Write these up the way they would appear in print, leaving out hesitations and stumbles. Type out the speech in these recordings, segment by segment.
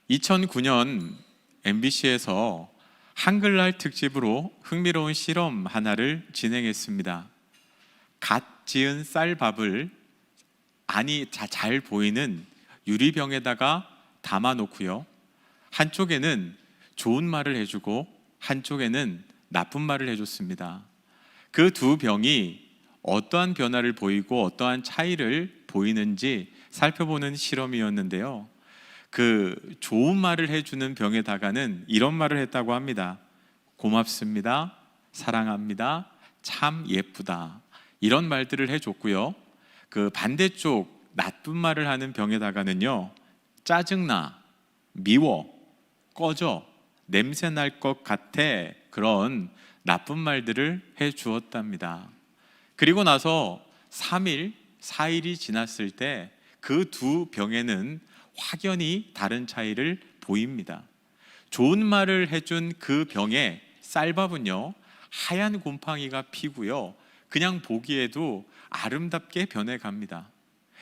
2009년 MBC에서 한글날 특집으로 흥미로운 실험 하나를 진행했습니다. 갓 지은 쌀밥을 안이 잘 보이는 유리병에다가 담아놓고요, 한쪽에는 좋은 말을 해주고 한쪽에는 나쁜 말을 해줬습니다. 그 두 병이 어떠한 변화를 보이고 어떠한 차이를 보이는지 살펴보는 실험이었는데요, 그 좋은 말을 해주는 병에다가는 이런 말을 했다고 합니다. 고맙습니다, 사랑합니다, 참 예쁘다, 이런 말들을 해줬고요, 그 반대쪽 나쁜 말을 하는 병에다가는요, 짜증나, 미워, 꺼져, 냄새 날 것 같아, 그런 나쁜 말들을 해주었답니다. 그리고 나서 3일, 4일이 지났을 때 그 두 병에는 확연히 다른 차이를 보입니다. 좋은 말을 해준 그 병의 쌀밥은요, 하얀 곰팡이가 피고요, 그냥 보기에도 아름답게 변해갑니다.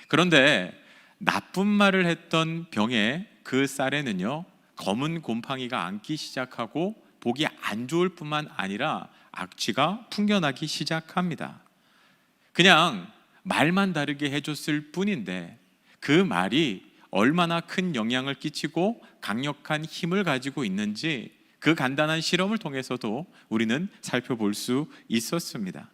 그런데 나쁜 말을 했던 병의 그 쌀에는요, 검은 곰팡이가 앉기 시작하고 보기 안 좋을 뿐만 아니라 악취가 풍겨나기 시작합니다. 그냥 말만 다르게 해줬을 뿐인데 그 말이 얼마나 큰 영향을 끼치고 강력한 힘을 가지고 있는지 그 간단한 실험을 통해서도 우리는 살펴볼 수 있었습니다.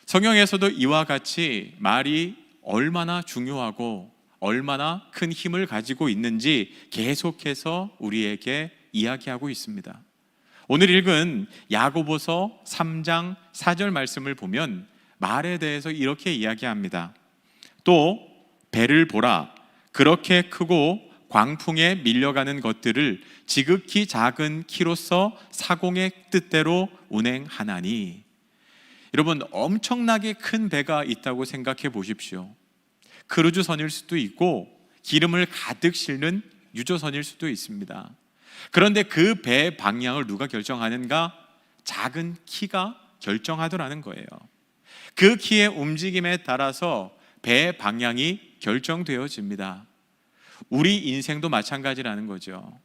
성경에서도 이와 같이 말이 얼마나 중요하고 얼마나 큰 힘을 가지고 있는지 계속해서 우리에게 이야기하고 있습니다. 오늘 읽은 야고보서 3장 4절 말씀을 보면 말에 대해서 이렇게 이야기합니다. 또 배를 보라, 그렇게 크고 광풍에 밀려가는 것들을 지극히 작은 키로서 사공의 뜻대로 운행하나니. 여러분, 엄청나게 큰 배가 있다고 생각해 보십시오. 크루즈선일 수도 있고 기름을 가득 실는 유조선일 수도 있습니다. 그런데 그 배의 방향을 누가 결정하는가? 작은 키가 결정하더라는 거예요. 그 키의 움직임에 따라서 배의 방향이 결정되어집니다. 우리 인생도 마찬가지라는 거죠.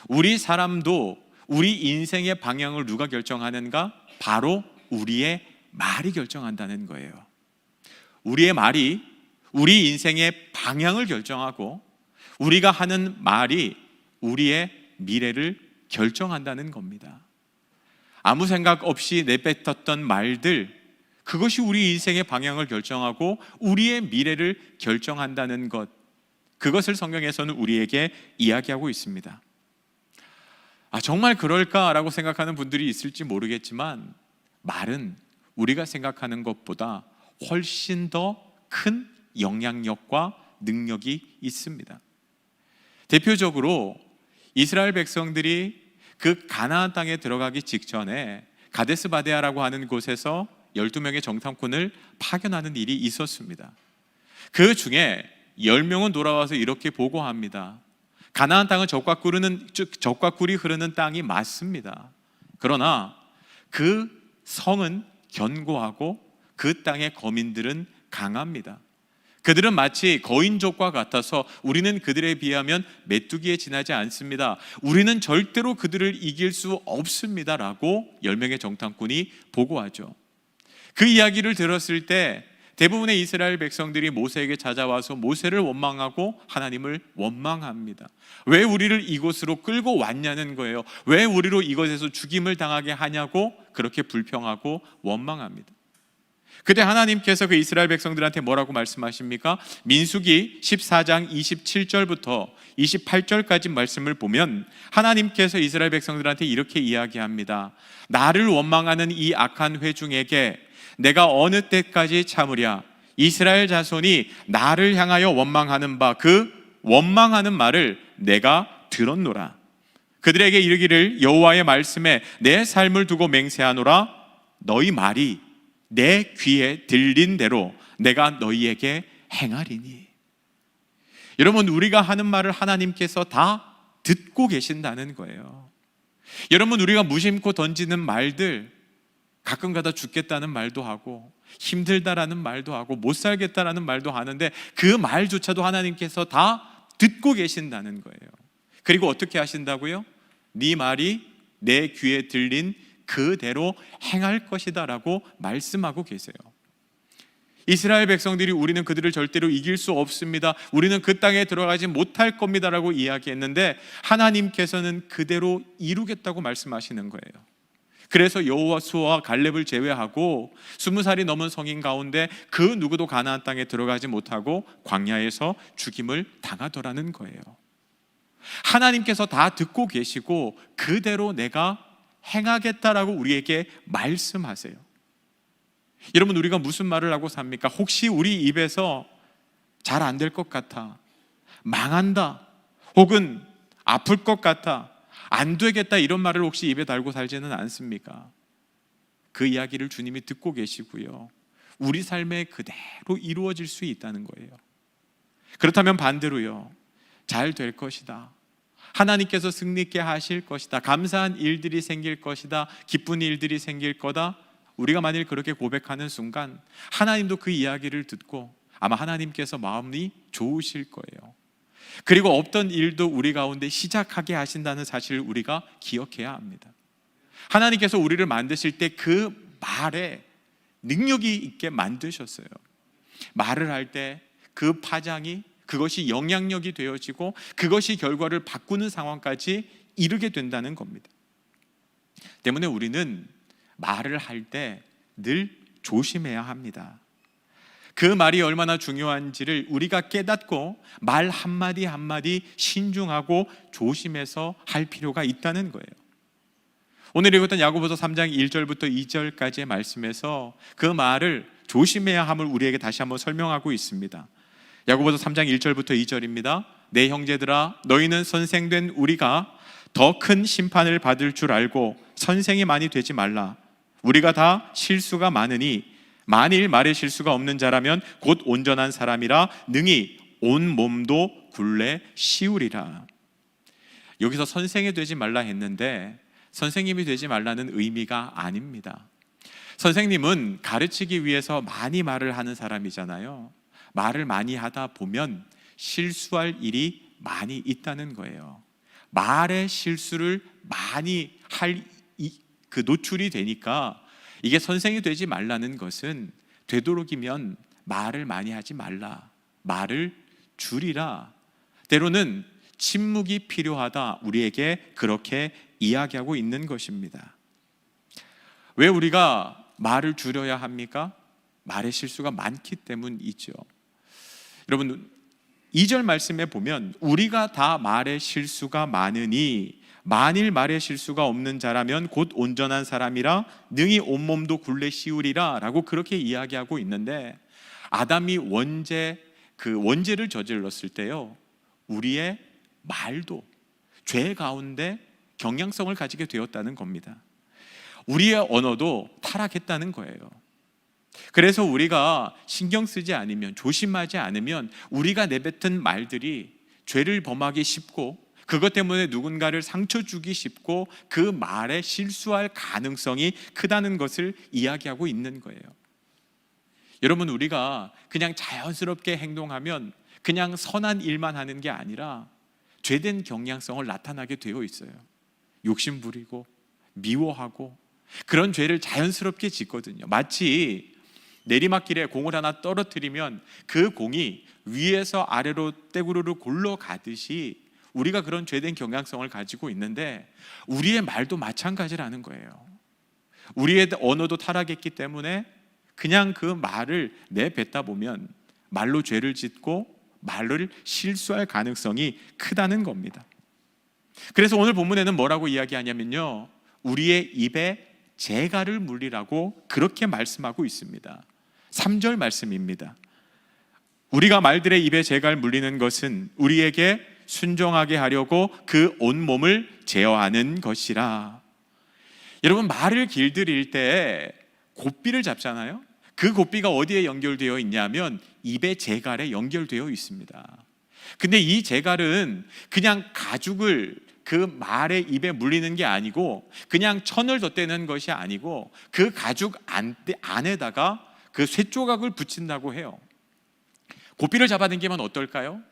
우리 사람도 우리 인생의 방향을 누가 결정하는가? 바로 우리의 말이 결정한다는 거예요. 우리의 말이 우리 인생의 방향을 결정하고 우리가 하는 말이 우리의 미래를 결정한다는 겁니다. 아무 생각 없이 내뱉었던 말들, 그것이 우리 인생의 방향을 결정하고 우리의 미래를 결정한다는 것, 그것을 성경에서는 우리에게 이야기하고 있습니다. 정말 그럴까라고 생각하는 분들이 있을지 모르겠지만 말은 우리가 생각하는 것보다 훨씬 더 큰 영향력과 능력이 있습니다. 대표적으로 이스라엘 백성들이 그 가나안 땅에 들어가기 직전에 가데스 바네아라고 하는 곳에서 12명의 정탐꾼을 파견하는 일이 있었습니다. 그 중에 10명은 돌아와서 이렇게 보고합니다. 가나안 땅은 적과 꿀이 흐르는 땅이 맞습니다. 그러나 그 성은 견고하고 그 땅의 거민들은 강합니다. 그들은 마치 거인족과 같아서 우리는 그들에 비하면 메뚜기에 지나지 않습니다. 우리는 절대로 그들을 이길 수 없습니다 라고 10명의 정탐꾼이 보고하죠. 그 이야기를 들었을 때 대부분의 이스라엘 백성들이 모세에게 찾아와서 모세를 원망하고 하나님을 원망합니다. 왜 우리를 이곳으로 끌고 왔냐는 거예요. 왜 우리로 이곳에서 죽임을 당하게 하냐고 그렇게 불평하고 원망합니다. 그때 하나님께서 그 이스라엘 백성들한테 뭐라고 말씀하십니까? 민수기 14장 27절부터 28절까지 말씀을 보면 하나님께서 이스라엘 백성들한테 이렇게 이야기합니다. 나를 원망하는 이 악한 회중에게 내가 어느 때까지 참으랴? 이스라엘 자손이 나를 향하여 원망하는 바 그 원망하는 말을 내가 들었노라. 그들에게 이르기를 여호와의 말씀에 내 삶을 두고 맹세하노라. 너희 말이 내 귀에 들린 대로 내가 너희에게 행하리니. 여러분, 우리가 하는 말을 하나님께서 다 듣고 계신다는 거예요. 여러분, 우리가 무심코 던지는 말들, 가끔가다 죽겠다는 말도 하고 힘들다라는 말도 하고 못 살겠다라는 말도 하는데 그 말조차도 하나님께서 다 듣고 계신다는 거예요. 그리고 어떻게 하신다고요? 네 말이 내 귀에 들린 그대로 행할 것이다 라고 말씀하고 계세요. 이스라엘 백성들이 우리는 그들을 절대로 이길 수 없습니다, 우리는 그 땅에 들어가지 못할 겁니다 라고 이야기했는데 하나님께서는 그대로 이루겠다고 말씀하시는 거예요. 그래서 여호수아와 갈렙을 제외하고 20살이 넘은 성인 가운데 그 누구도 가나안 땅에 들어가지 못하고 광야에서 죽임을 당하더라는 거예요. 하나님께서 다 듣고 계시고 그대로 내가 행하겠다라고 우리에게 말씀하세요. 여러분, 우리가 무슨 말을 하고 삽니까? 혹시 우리 입에서 잘 안 될 것 같아, 망한다, 혹은 아플 것 같아, 안 되겠다, 이런 말을 혹시 입에 달고 살지는 않습니까? 그 이야기를 주님이 듣고 계시고요, 우리 삶에 그대로 이루어질 수 있다는 거예요. 그렇다면 반대로요, 잘 될 것이다, 하나님께서 승리 있게 하실 것이다, 감사한 일들이 생길 것이다, 기쁜 일들이 생길 거다, 우리가 만일 그렇게 고백하는 순간 하나님도 그 이야기를 듣고 아마 하나님께서 마음이 좋으실 거예요. 그리고 없던 일도 우리 가운데 시작하게 하신다는 사실을 우리가 기억해야 합니다. 하나님께서 우리를 만드실 때 그 말에 능력이 있게 만드셨어요. 말을 할 때 그 파장이, 그것이 영향력이 되어지고 그것이 결과를 바꾸는 상황까지 이르게 된다는 겁니다. 때문에 우리는 말을 할 때 늘 조심해야 합니다. 그 말이 얼마나 중요한지를 우리가 깨닫고 말 한마디 한마디 신중하고 조심해서 할 필요가 있다는 거예요. 오늘 읽었던 야고보서 3장 1절부터 2절까지의 말씀에서 그 말을 조심해야 함을 우리에게 다시 한번 설명하고 있습니다. 야고보서 3장 1절부터 2절입니다. 내 형제들아, 너희는 선생된 우리가 더 큰 심판을 받을 줄 알고 선생이 많이 되지 말라. 우리가 다 실수가 많으니 만일 말에 실수가 없는 자라면 곧 온전한 사람이라 능히 온 몸도 굴레 씌우리라. 여기서 선생이 되지 말라 했는데 선생님이 되지 말라는 의미가 아닙니다. 선생님은 가르치기 위해서 많이 말을 하는 사람이잖아요. 말을 많이 하다 보면 실수할 일이 많이 있다는 거예요. 말의 실수를 많이 할 그 노출이 되니까, 이게 선생이 되지 말라는 것은 되도록이면 말을 많이 하지 말라, 말을 줄이라, 때로는 침묵이 필요하다, 우리에게 그렇게 이야기하고 있는 것입니다. 왜 우리가 말을 줄여야 합니까? 말의 실수가 많기 때문이죠. 여러분, 2절 말씀에 보면 우리가 다 말의 실수가 많으니 만일 말의 실수가 없는 자라면 곧 온전한 사람이라 능히 온몸도 굴레 씌우리라 라고 그렇게 이야기하고 있는데, 아담이 원죄를 저질렀을 때요, 우리의 말도 죄 가운데 경향성을 가지게 되었다는 겁니다. 우리의 언어도 타락했다는 거예요. 그래서 우리가 신경 쓰지 않으면, 조심하지 않으면 우리가 내뱉은 말들이 죄를 범하기 쉽고 그것 때문에 누군가를 상처 주기 쉽고 그 말에 실수할 가능성이 크다는 것을 이야기하고 있는 거예요. 여러분, 우리가 그냥 자연스럽게 행동하면 그냥 선한 일만 하는 게 아니라 죄된 경향성을 나타나게 되어 있어요. 욕심 부리고 미워하고 그런 죄를 자연스럽게 짓거든요. 마치 내리막길에 공을 하나 떨어뜨리면 그 공이 위에서 아래로 떼구르르 굴러가듯이 우리가 그런 죄된 경향성을 가지고 있는데, 우리의 말도 마찬가지라는 거예요. 우리의 언어도 타락했기 때문에 그냥 그 말을 내뱉다 보면 말로 죄를 짓고 말을 실수할 가능성이 크다는 겁니다. 그래서 오늘 본문에는 뭐라고 이야기하냐면요, 우리의 입에 재갈을 물리라고 그렇게 말씀하고 있습니다. 3절 말씀입니다. 우리가 말들의 입에 재갈 물리는 것은 우리에게 순종하게 하려고 그 온몸을 제어하는 것이라. 여러분, 말을 길들일 때 고삐를 잡잖아요. 그 고삐가 어디에 연결되어 있냐면 입의 재갈에 연결되어 있습니다. 근데 이 재갈은 그냥 가죽을 그 말의 입에 물리는 게 아니고, 그냥 천을 덧대는 것이 아니고 그 가죽 안에다가 그 쇠조각을 붙인다고 해요. 고삐를 잡아당기면 어떨까요?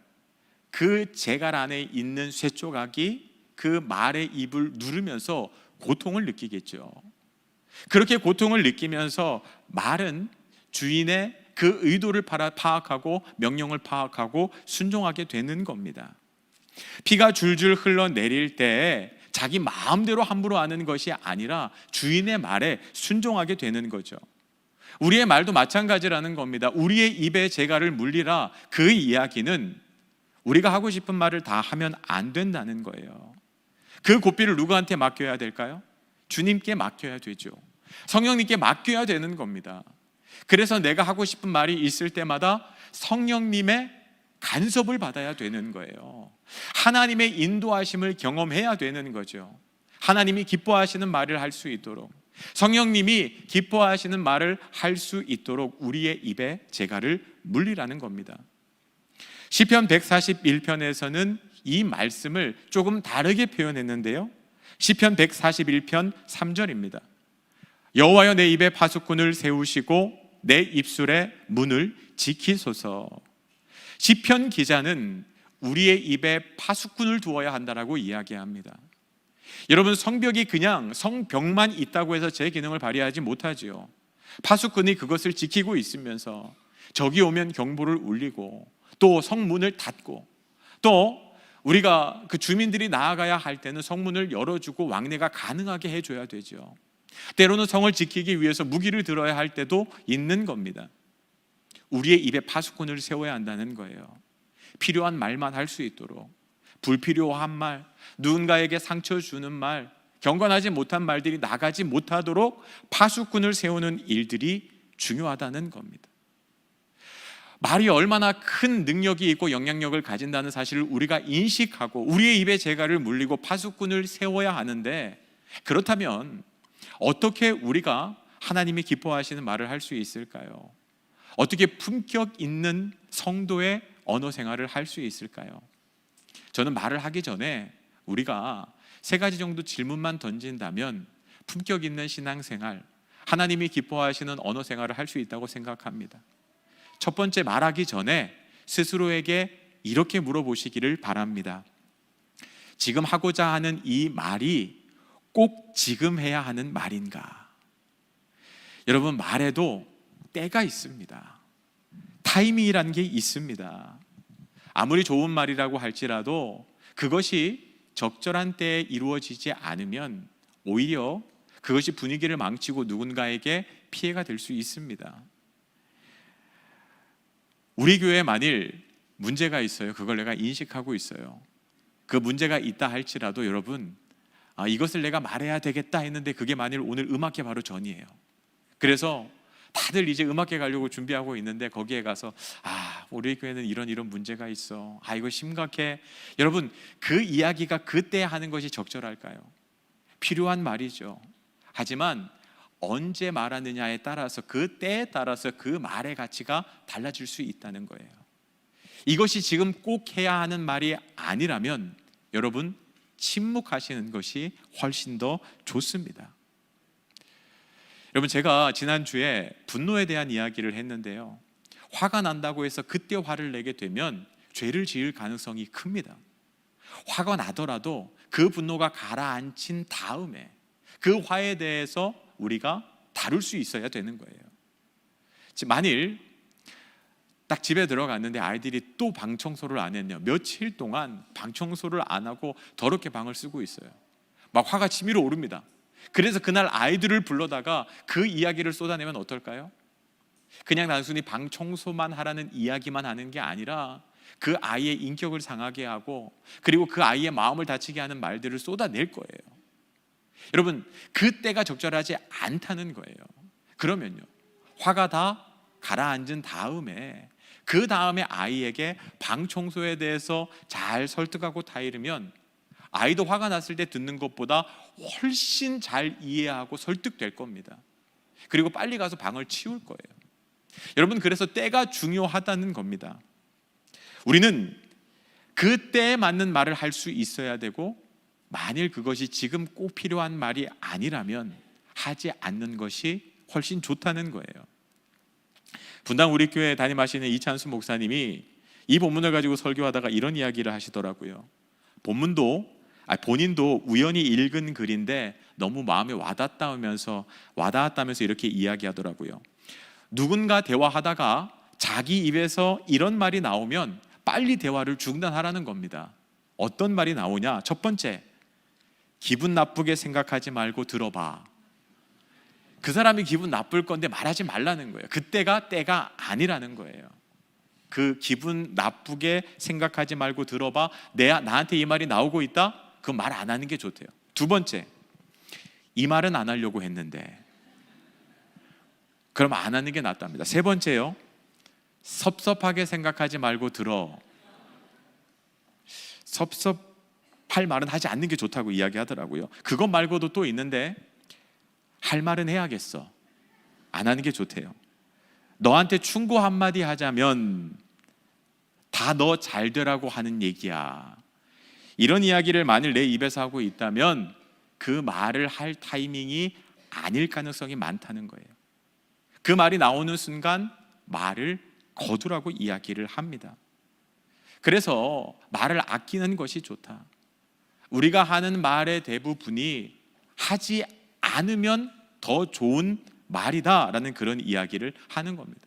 그 재갈 안에 있는 쇠조각이 그 말의 입을 누르면서 고통을 느끼겠죠. 그렇게 고통을 느끼면서 말은 주인의 그 의도를 파악하고 명령을 파악하고 순종하게 되는 겁니다. 피가 줄줄 흘러내릴 때 자기 마음대로 함부로 하는 것이 아니라 주인의 말에 순종하게 되는 거죠. 우리의 말도 마찬가지라는 겁니다. 우리의 입에 재갈을 물리라, 그 이야기는 우리가 하고 싶은 말을 다 하면 안 된다는 거예요. 그 고삐를 누구한테 맡겨야 될까요? 주님께 맡겨야 되죠. 성령님께 맡겨야 되는 겁니다. 그래서 내가 하고 싶은 말이 있을 때마다 성령님의 간섭을 받아야 되는 거예요. 하나님의 인도하심을 경험해야 되는 거죠. 하나님이 기뻐하시는 말을 할 수 있도록, 성령님이 기뻐하시는 말을 할 수 있도록 우리의 입에 재갈을 물리라는 겁니다. 시편 141편에서는 이 말씀을 조금 다르게 표현했는데요. 시편 141편 3절입니다. 여호와여 내 입에 파수꾼을 세우시고 내 입술의 문을 지키소서. 시편 기자는 우리의 입에 파수꾼을 두어야 한다라고 이야기합니다. 여러분, 성벽이 그냥 성벽만 있다고 해서 제 기능을 발휘하지 못하지요. 파수꾼이 그것을 지키고 있으면서 적이 오면 경보를 울리고 또 성문을 닫고 또 우리가 그 주민들이 나아가야 할 때는 성문을 열어주고 왕래가 가능하게 해줘야 되죠. 때로는 성을 지키기 위해서 무기를 들어야 할 때도 있는 겁니다. 우리의 입에 파수꾼을 세워야 한다는 거예요. 필요한 말만 할 수 있도록, 불필요한 말, 누군가에게 상처 주는 말, 경건하지 못한 말들이 나가지 못하도록 파수꾼을 세우는 일들이 중요하다는 겁니다. 말이 얼마나 큰 능력이 있고 영향력을 가진다는 사실을 우리가 인식하고 우리의 입에 재갈을 물리고 파수꾼을 세워야 하는데, 그렇다면 어떻게 우리가 하나님이 기뻐하시는 말을 할 수 있을까요? 어떻게 품격 있는 성도의 언어 생활을 할 수 있을까요? 저는 말을 하기 전에 우리가 3가지 정도 질문만 던진다면 품격 있는 신앙생활, 하나님이 기뻐하시는 언어 생활을 할 수 있다고 생각합니다. 첫 번째, 말하기 전에 스스로에게 이렇게 물어보시기를 바랍니다. 지금 하고자 하는 이 말이 꼭 지금 해야 하는 말인가? 여러분, 말에도 때가 있습니다. 타이밍이라는 게 있습니다. 아무리 좋은 말이라고 할지라도 그것이 적절한 때에 이루어지지 않으면 오히려 그것이 분위기를 망치고 누군가에게 피해가 될 수 있습니다. 우리 교회에 만일 문제가 있어요. 그걸 내가 인식하고 있어요. 그 문제가 있다 할지라도 여러분, 이것을 내가 말해야 되겠다 했는데 그게 만일 오늘 음악회 바로 전이에요. 그래서 다들 이제 음악회 가려고 준비하고 있는데 거기에 가서 우리 교회는 이런 문제가 있어. 이거 심각해. 여러분, 그 이야기가 그때 하는 것이 적절할까요? 필요한 말이죠. 하지만 언제 말하느냐에 따라서, 그 때에 따라서 그 말의 가치가 달라질 수 있다는 거예요. 이것이 지금 꼭 해야 하는 말이 아니라면 여러분, 침묵하시는 것이 훨씬 더 좋습니다. 여러분, 제가 지난주에 분노에 대한 이야기를 했는데요, 화가 난다고 해서 그때 화를 내게 되면 죄를 지을 가능성이 큽니다. 화가 나더라도 그 분노가 가라앉힌 다음에 그 화에 대해서 우리가 다룰 수 있어야 되는 거예요. 만일 딱 집에 들어갔는데 아이들이 또 방 청소를 안 했네요. 며칠 동안 방 청소를 안 하고 더럽게 방을 쓰고 있어요. 막 화가 치밀어 오릅니다. 그래서 그날 아이들을 불러다가 그 이야기를 쏟아내면 어떨까요? 그냥 단순히 방 청소만 하라는 이야기만 하는 게 아니라 그 아이의 인격을 상하게 하고 그리고 그 아이의 마음을 다치게 하는 말들을 쏟아낼 거예요. 여러분, 그때가 적절하지 않다는 거예요. 그러면요, 화가 다 가라앉은 다음에 그 다음에 아이에게 방 청소에 대해서 잘 설득하고 타이르면 아이도 화가 났을 때 듣는 것보다 훨씬 잘 이해하고 설득될 겁니다. 그리고 빨리 가서 방을 치울 거예요. 여러분, 그래서 때가 중요하다는 겁니다. 우리는 그 때에 맞는 말을 할 수 있어야 되고, 만일 그것이 지금 꼭 필요한 말이 아니라면 하지 않는 것이 훨씬 좋다는 거예요. 분당 우리 교회 담임하시는 이찬수 목사님이 이 본문을 가지고 설교하다가 이런 이야기를 하시더라고요. 본인도 우연히 읽은 글인데 너무 마음에 와닿았다면서 이렇게 이야기하더라고요. 누군가 대화하다가 자기 입에서 이런 말이 나오면 빨리 대화를 중단하라는 겁니다. 어떤 말이 나오냐? 첫 번째, 기분 나쁘게 생각하지 말고 들어봐. 그 사람이 기분 나쁠 건데 말하지 말라는 거예요. 그때가 때가 아니라는 거예요. 그 기분 나쁘게 생각하지 말고 들어봐. 나한테 이 말이 나오고 있다? 그 말 안 하는 게 좋대요. 두 번째, 이 말은 안 하려고 했는데, 그럼 안 하는 게 낫답니다. 세 번째요, 섭섭하게 생각하지 말고 들어. 섭섭할 말은 하지 않는 게 좋다고 이야기하더라고요. 그것 말고도 또 있는데, 할 말은 해야겠어. 안 하는 게 좋대요. 너한테 충고 한마디 하자면 다 너 잘 되라고 하는 얘기야. 이런 이야기를 만일 내 입에서 하고 있다면 그 말을 할 타이밍이 아닐 가능성이 많다는 거예요. 그 말이 나오는 순간 말을 거두라고 이야기를 합니다. 그래서 말을 아끼는 것이 좋다. 우리가 하는 말의 대부분이 하지 않으면 더 좋은 말이다라는 그런 이야기를 하는 겁니다.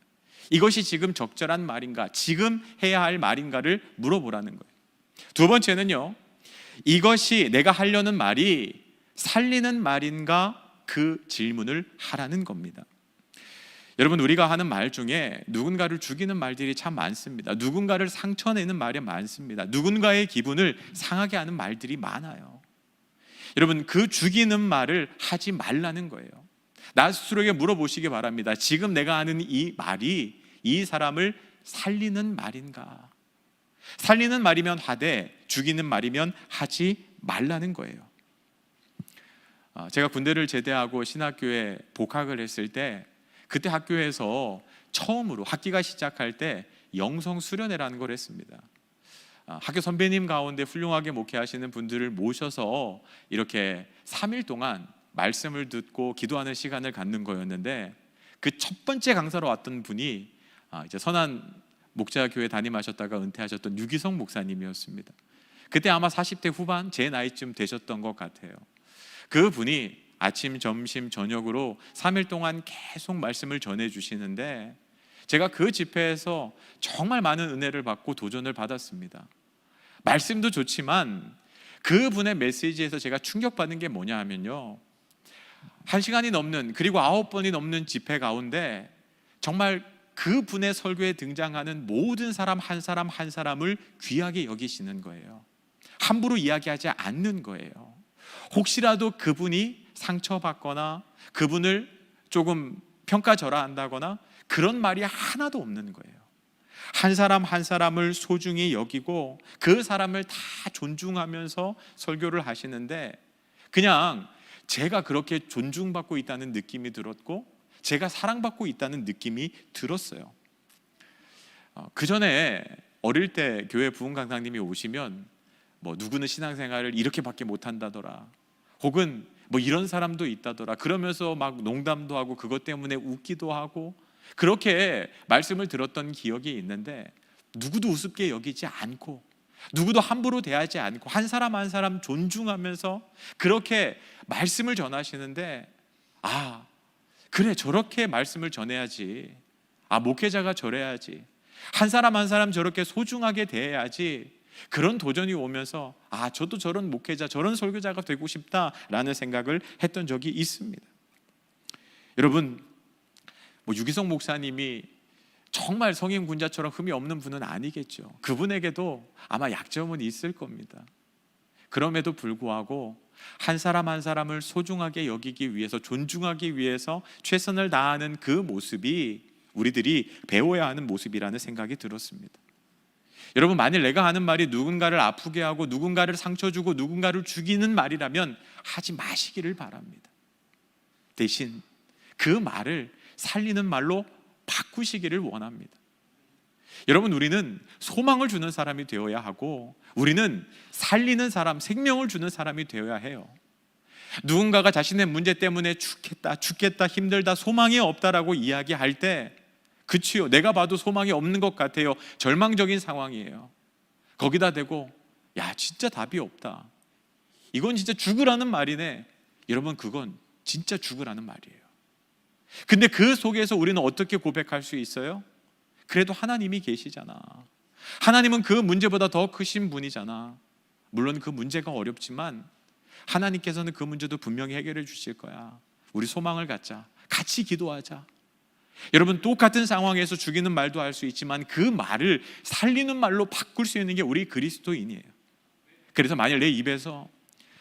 이것이 지금 적절한 말인가, 지금 해야 할 말인가를 물어보라는 거예요. 두 번째는요, 이것이 내가 하려는 말이 살리는 말인가, 그 질문을 하라는 겁니다. 여러분, 우리가 하는 말 중에 누군가를 죽이는 말들이 참 많습니다. 누군가를 상처내는 말이 많습니다. 누군가의 기분을 상하게 하는 말들이 많아요. 여러분, 그 죽이는 말을 하지 말라는 거예요. 나 스스로에게 물어보시기 바랍니다. 지금 내가 하는 이 말이 이 사람을 살리는 말인가? 살리는 말이면 하되 죽이는 말이면 하지 말라는 거예요. 제가 군대를 제대하고 신학교에 복학을 했을 때, 그때 학교에서 처음으로 학기가 시작할 때 영성 수련회라는 걸 했습니다. 학교 선배님 가운데 훌륭하게 목회하시는 분들을 모셔서 이렇게 3일 동안 말씀을 듣고 기도하는 시간을 갖는 거였는데, 그 첫 번째 강사로 왔던 분이 이제 선한 목자교회 담임하셨다가 은퇴하셨던 유기성 목사님이었습니다. 그때 아마 40대 후반, 제 나이쯤 되셨던 것 같아요. 그분이 아침, 점심, 저녁으로 3일 동안 계속 말씀을 전해주시는데, 제가 그 집회에서 정말 많은 은혜를 받고 도전을 받았습니다. 말씀도 좋지만 그분의 메시지에서 제가 충격받은 게 뭐냐 하면요, 1시간이 넘는, 그리고 9번이 넘는 집회 가운데 정말 그분의 설교에 등장하는 모든 사람 한 사람 한 사람을 귀하게 여기시는 거예요. 함부로 이야기하지 않는 거예요. 혹시라도 그분이 상처받거나 그분을 조금 평가절하한다거나 그런 말이 하나도 없는 거예요. 한 사람 한 사람을 소중히 여기고 그 사람을 다 존중하면서 설교를 하시는데, 그냥 제가 그렇게 존중받고 있다는 느낌이 들었고 제가 사랑받고 있다는 느낌이 들었어요. 그 전에 어릴 때 교회 부흥 강사님이 오시면 뭐 누구는 신앙생활을 이렇게밖에 못한다더라, 혹은 뭐 이런 사람도 있다더라, 그러면서 막 농담도 하고 그것 때문에 웃기도 하고 그렇게 말씀을 들었던 기억이 있는데, 누구도 우습게 여기지 않고 누구도 함부로 대하지 않고 한 사람 한 사람 존중하면서 그렇게 말씀을 전하시는데, 그래, 저렇게 말씀을 전해야지, 목회자가 저래야지, 한 사람 한 사람 저렇게 소중하게 대해야지, 그런 도전이 오면서 저도 저런 목회자, 저런 설교자가 되고 싶다라는 생각을 했던 적이 있습니다. 여러분, 유기성 목사님이 정말 성인 군자처럼 흠이 없는 분은 아니겠죠. 그분에게도 아마 약점은 있을 겁니다. 그럼에도 불구하고 한 사람 한 사람을 소중하게 여기기 위해서, 존중하기 위해서 최선을 다하는 그 모습이 우리들이 배워야 하는 모습이라는 생각이 들었습니다. 여러분, 만일 내가 하는 말이 누군가를 아프게 하고 누군가를 상처 주고 누군가를 죽이는 말이라면 하지 마시기를 바랍니다. 대신 그 말을 살리는 말로 바꾸시기를 원합니다. 여러분, 우리는 소망을 주는 사람이 되어야 하고 우리는 살리는 사람, 생명을 주는 사람이 되어야 해요. 누군가가 자신의 문제 때문에 죽겠다, 힘들다, 소망이 없다라고 이야기할 때 그치요, 내가 봐도 소망이 없는 것 같아요. 절망적인 상황이에요. 거기다 대고 야 진짜 답이 없다, 이건 진짜 죽으라는 말이네. 여러분, 그건 진짜 죽으라는 말이에요. 근데 그 속에서 우리는 어떻게 고백할 수 있어요? 그래도 하나님이 계시잖아. 하나님은 그 문제보다 더 크신 분이잖아. 물론 그 문제가 어렵지만 하나님께서는 그 문제도 분명히 해결해 주실 거야. 우리 소망을 갖자. 같이 기도하자. 여러분, 똑같은 상황에서 죽이는 말도 할 수 있지만 그 말을 살리는 말로 바꿀 수 있는 게 우리 그리스도인이에요. 그래서 만일 내 입에서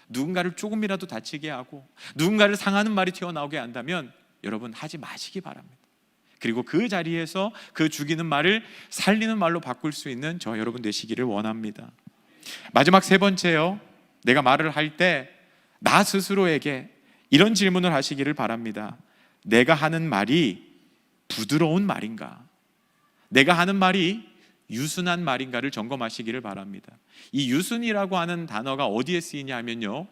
누군가를 조금이라도 다치게 하고 누군가를 상하는 말이 튀어나오게 한다면 여러분, 하지 마시기 바랍니다. 그리고 그 자리에서 그 죽이는 말을 살리는 말로 바꿀 수 있는 저 여러분 되시기를 원합니다. 마지막 세 번째요, 내가 말을 할 때 나 스스로에게 이런 질문을 하시기를 바랍니다. 내가 하는 말이 부드러운 말인가? 내가 하는 말이 유순한 말인가를 점검하시기를 바랍니다. 이 유순이라고 하는 단어가 어디에 쓰이냐 하면요,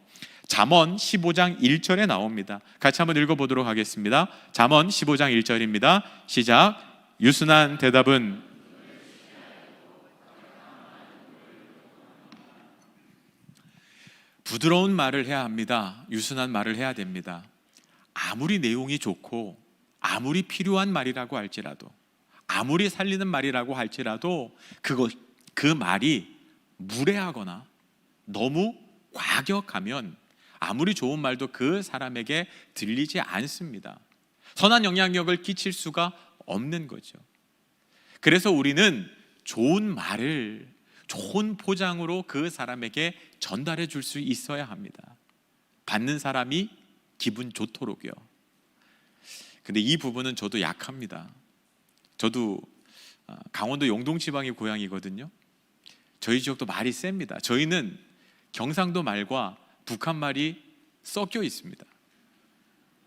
잠언 15장 1절에 나옵니다. 같이 한번 읽어보도록 하겠습니다. 잠언 15장 1절입니다. 시작. 유순한 대답은 부드러운 말을 해야 합니다. 유순한 말을 해야 됩니다. 아무리 내용이 좋고 아무리 필요한 말이라고 할지라도, 아무리 살리는 말이라고 할지라도 그 말이 무례하거나 너무 과격하면 아무리 좋은 말도 그 사람에게 들리지 않습니다. 선한 영향력을 끼칠 수가 없는 거죠. 그래서 우리는 좋은 말을 좋은 포장으로 그 사람에게 전달해 줄 수 있어야 합니다. 받는 사람이 기분 좋도록요. 근데 이 부분은 저도 약합니다. 저도 강원도 영동 지방이 고향이거든요. 저희 지역도 말이 셉니다. 저희는 경상도 말과 북한 말이 섞여 있습니다.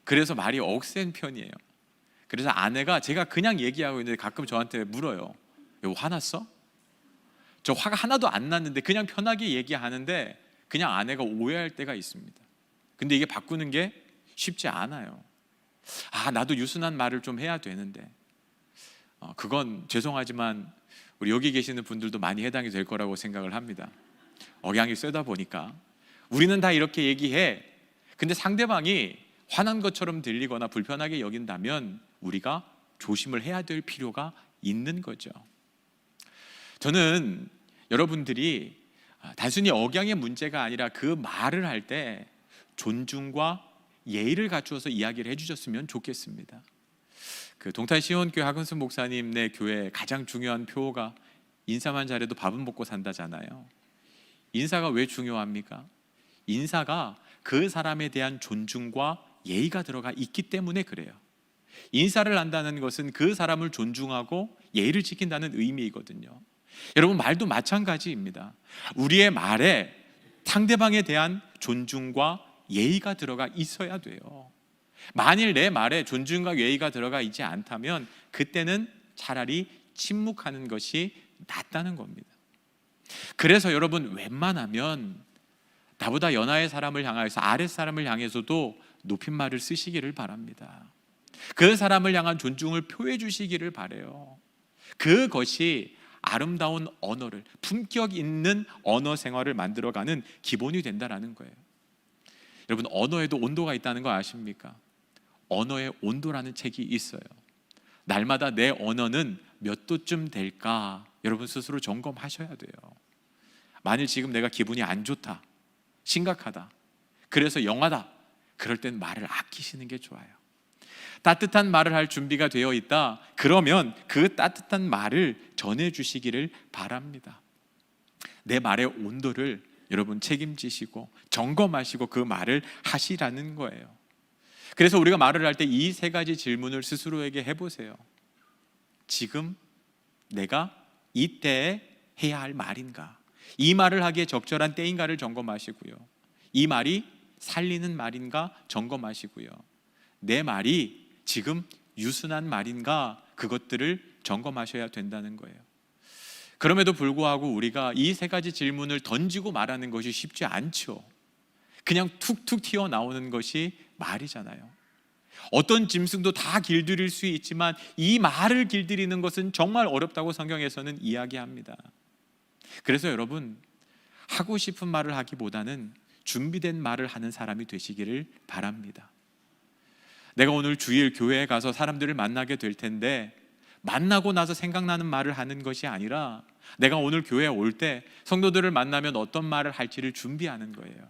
그래서 말이 억센 편이에요. 그래서 아내가, 제가 그냥 얘기하고 있는데 가끔 저한테 물어요. 여보, 화났어? 저 화가 하나도 안 났는데 그냥 편하게 얘기하는데 그냥 아내가 오해할 때가 있습니다. 근데 이게 바꾸는 게 쉽지 않아요. 나도 유순한 말을 좀 해야 되는데 그건 죄송하지만 우리 여기 계시는 분들도 많이 해당이 될 거라고 생각을 합니다. 억양이 세다 보니까 우리는 다 이렇게 얘기해. 근데 상대방이 화난 것처럼 들리거나 불편하게 여긴다면 우리가 조심을 해야 될 필요가 있는 거죠. 저는 여러분들이 단순히 억양의 문제가 아니라 그 말을 할 때 존중과 예의를 갖추어서 이야기를 해주셨으면 좋겠습니다. 그 동탄 시온교회 하근수 목사님네 교회 가장 중요한 표어가 인사만 잘해도 밥은 먹고 산다잖아요. 인사가 왜 중요합니까? 인사가 그 사람에 대한 존중과 예의가 들어가 있기 때문에 그래요. 인사를 한다는 것은 그 사람을 존중하고 예의를 지킨다는 의미이거든요. 여러분, 말도 마찬가지입니다. 우리의 말에 상대방에 대한 존중과 예의가 들어가 있어야 돼요. 만일 내 말에 존중과 예의가 들어가 있지 않다면 그때는 차라리 침묵하는 것이 낫다는 겁니다. 그래서 여러분, 웬만하면 나보다 연하의 사람을 향해서 아랫사람을 향해서도 높임말을 쓰시기를 바랍니다. 그 사람을 향한 존중을 표해 주시기를 바라요. 그것이 아름다운 언어를, 품격 있는 언어 생활을 만들어가는 기본이 된다는 거예요. 여러분, 언어에도 온도가 있다는 거 아십니까? 언어의 온도라는 책이 있어요. 날마다 내 언어는 몇 도쯤 될까? 여러분 스스로 점검하셔야 돼요. 만일 지금 내가 기분이 안 좋다, 심각하다, 그래서 영하다, 그럴 땐 말을 아끼시는 게 좋아요. 따뜻한 말을 할 준비가 되어 있다, 그러면 그 따뜻한 말을 전해주시기를 바랍니다. 내 말의 온도를 여러분 책임지시고 점검하시고 그 말을 하시라는 거예요. 그래서 우리가 말을 할 때 이 세 가지 질문을 스스로에게 해보세요. 지금 내가 이때에 해야 할 말인가? 이 말을 하기에 적절한 때인가를 점검하시고요. 이 말이 살리는 말인가 점검하시고요. 내 말이 지금 유순한 말인가, 그것들을 점검하셔야 된다는 거예요. 그럼에도 불구하고 우리가 이 세 가지 질문을 던지고 말하는 것이 쉽지 않죠. 그냥 툭툭 튀어나오는 것이 말이잖아요. 어떤 짐승도 다 길들일 수 있지만 이 말을 길들이는 것은 정말 어렵다고 성경에서는 이야기합니다. 그래서 여러분, 하고 싶은 말을 하기보다는 준비된 말을 하는 사람이 되시기를 바랍니다. 내가 오늘 주일 교회에 가서 사람들을 만나게 될 텐데 만나고 나서 생각나는 말을 하는 것이 아니라 내가 오늘 교회에 올 때 성도들을 만나면 어떤 말을 할지를 준비하는 거예요.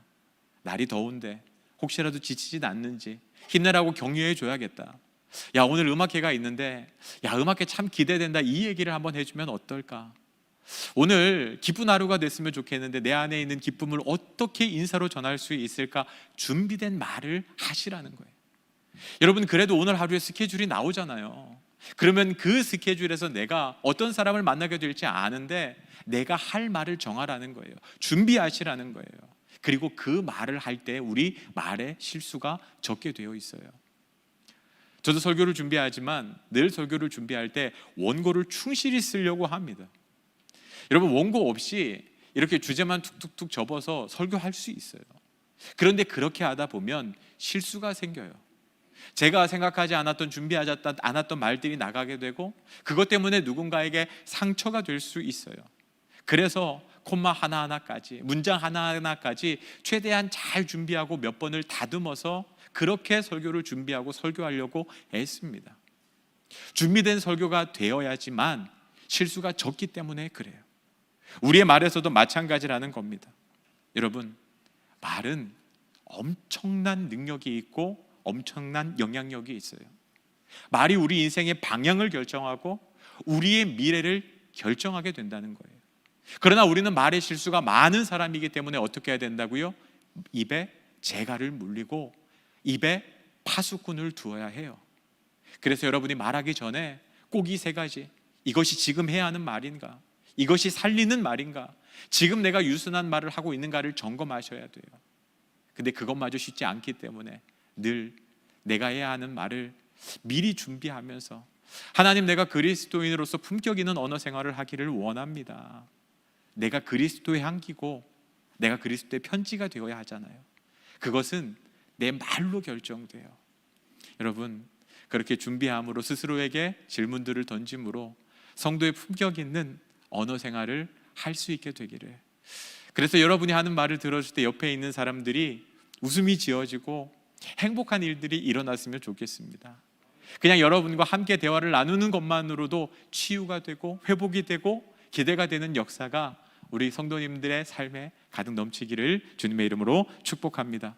날이 더운데 혹시라도 지치진 않는지 힘내라고 격려해 줘야겠다. 야, 오늘 음악회가 있는데 야, 음악회 참 기대된다, 이 얘기를 한번 해주면 어떨까? 오늘 기쁜 하루가 됐으면 좋겠는데 내 안에 있는 기쁨을 어떻게 인사로 전할 수 있을까? 준비된 말을 하시라는 거예요. 여러분, 그래도 오늘 하루에 스케줄이 나오잖아요. 그러면 그 스케줄에서 내가 어떤 사람을 만나게 될지 아는데 내가 할 말을 정하라는 거예요. 준비하시라는 거예요. 그리고 그 말을 할 때 우리 말에 실수가 적게 되어 있어요. 저도 설교를 준비하지만 늘 설교를 준비할 때 원고를 충실히 쓰려고 합니다. 여러분, 원고 없이 이렇게 주제만 툭툭툭 접어서 설교할 수 있어요. 그런데 그렇게 하다 보면 실수가 생겨요. 제가 생각하지 않았던, 준비하지 않았던 말들이 나가게 되고 그것 때문에 누군가에게 상처가 될 수 있어요. 그래서 콤마 하나하나까지, 문장 하나하나까지 최대한 잘 준비하고 몇 번을 다듬어서 그렇게 설교를 준비하고 설교하려고 했습니다. 준비된 설교가 되어야지만 실수가 적기 때문에 그래요. 우리의 말에서도 마찬가지라는 겁니다. 여러분, 말은 엄청난 능력이 있고 엄청난 영향력이 있어요. 말이 우리 인생의 방향을 결정하고 우리의 미래를 결정하게 된다는 거예요. 그러나 우리는 말의 실수가 많은 사람이기 때문에 어떻게 해야 된다고요? 입에 재갈을 물리고 입에 파수꾼을 두어야 해요. 그래서 여러분이 말하기 전에 꼭 이 세 가지, 이것이 지금 해야 하는 말인가? 이것이 살리는 말인가? 지금 내가 유순한 말을 하고 있는가를 점검하셔야 돼요. 근데 그것마저 쉽지 않기 때문에 늘 내가 해야 하는 말을 미리 준비하면서 하나님, 내가 그리스도인으로서 품격 있는 언어 생활을 하기를 원합니다. 내가 그리스도의 향기고 내가 그리스도의 편지가 되어야 하잖아요. 그것은 내 말로 결정돼요. 여러분, 그렇게 준비함으로 스스로에게 질문들을 던짐으로 성도의 품격 있는 언어 생활을 할 수 있게 되기를. 그래서 여러분이 하는 말을 들었을 때 옆에 있는 사람들이 웃음이 지어지고 행복한 일들이 일어났으면 좋겠습니다. 그냥 여러분과 함께 대화를 나누는 것만으로도 치유가 되고 회복이 되고 기대가 되는 역사가 우리 성도님들의 삶에 가득 넘치기를 주님의 이름으로 축복합니다.